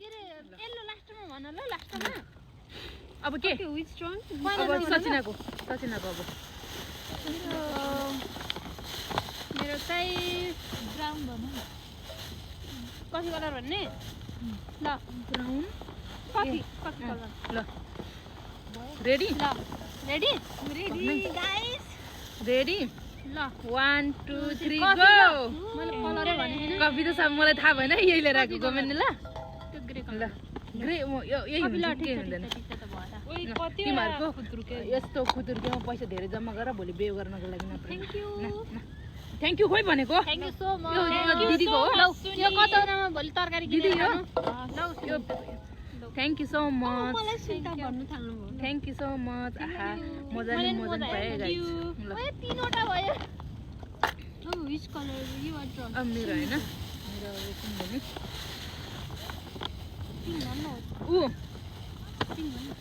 Yellow लास्टमा भन ल लास्टमा अब के which one? अब सचिनाको अब मेरो चाहिँ Brown भनौँ न। कफी कलर भन्ने ल ब्राउन कफी कलर ल रेडी ल रेडी गाइस रेडी ल 1 2 3 कफी गो ल। मैले कलरै भने हैन कफी त सब मलाई थाहा भएन यही लिएर आएको गभर्नमेन्ट ल त्यो ग्रे ल कलर ग्रे यही कफी ल हुन्छ के ठिक हुँदैन छ त भयो त ओइ कति तिमीहरूको यस्तो खुतुर्केमा पैसा धेरै जम्मा गरेर भोलि बेउ गर्नको लागि न थ्यांक यू थ्यांक यू खोइ भनेको थ्यांक यू सो मच यो दिदीको हो ल यो कतौरामा भोलि तरकारी दिदी किनेर हो खानु यो थ्यांक यू सो मच मलाई सुन्ता भन्नु थाल्नु भयो। थ्यांक यू सो मच आहा मजाले भयो गाइस ल ओए तीनवटा भयो Oh, which color you are drawn? अब मेरो हैन मेरो कुन भन्ने पिङ भन्नु उ पिङ भन्नु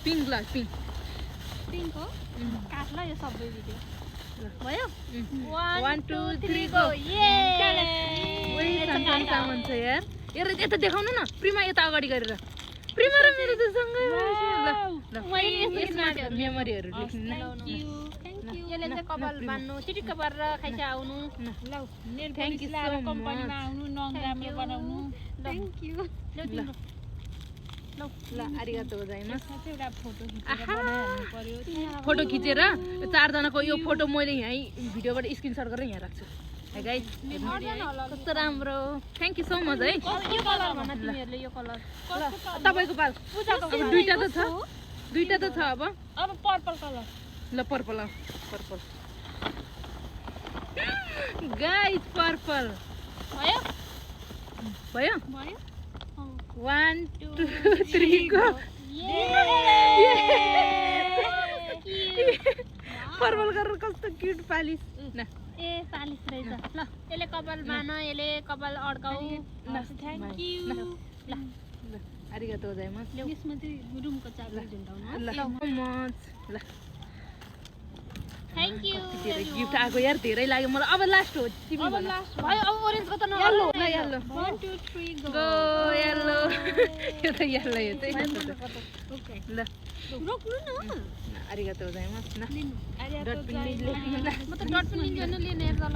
पिङ्क ल पिङ्क पिङ हो काट ल यो सबै भिडियो भयो 1 2 3 गो गो ये ओइ सामान छ यार हेर यता देखाउनु न प्रिमा यता अगाडि गरेर प्रिमा र मेरो त सँगै भएछ ल यसमा मेमोरीहरु लेख्नु न यसले चाहिँ कपाल बान्नु चिटिक्क पारेर खाइछ आउनु ल नेल Thank पलिस you लाएर so कम्पनीमा much. आउनु नङ राम्रो बनाउनु। थ्यांक यू ल आरिगातो गोजाइमास यसमा चाहिँ एउटा फोटो खिचेर बनाइहाल्नु पर्यो। फोटो खिचेर चारजनाको यो फोटो मैले यहीँ भिडियोबाट स्क्रिनसट गरेर यहाँ राख्छु है गाइस कस्तो राम्रो थ्यांक यू सो मच है यो कलर भन तिमीहरुले यो कलर तपाईको पाल पूजाको अब दुईटा त छ अब अब पर्पल कलर ल पर्पल पर्पल गाइस पर्पल भयो भयो भयो 1 2 3 गो पर्पल गरेर कस्तो क्यूट पालिस न ए 40 रहेछ ल यसले कपाल बान यसले कपाल अड्काउ थ्यांक यू। ल आरिगातो गोजाइमास यसमा चाहिँ रुमको चाबी झुन्डाउनु ल मच ल थ्यांक यू धेरै गिफ्ट आएको यार धेरै लाग्यो मलाई अब लास्ट हो तिमी अब भन लास्ट भयो अब ओरेन्जको त येल्लो ल येल्लो 1 2 3 गो। गो येल्लो यो त येल्लो यो चाहिँ ओके ल रोक्नु न आरिगातो गोजाइमास न आर्या डट तो पिन लेख्नु ल म त डट पनि लिन्छु हैन लिने हेर ल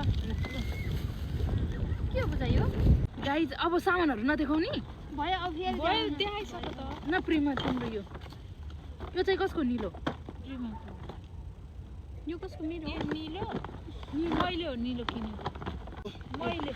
के हो बुझायो गाइज अब सामानहरु नदेखाउने भयो अब फेरि भयो देखाइसक्यो त। न प्रिमा तिम्रो यो चाहिँ कसको निलो यो कसको मेरो ए नीलो मैले हो नीलो किनेको मैले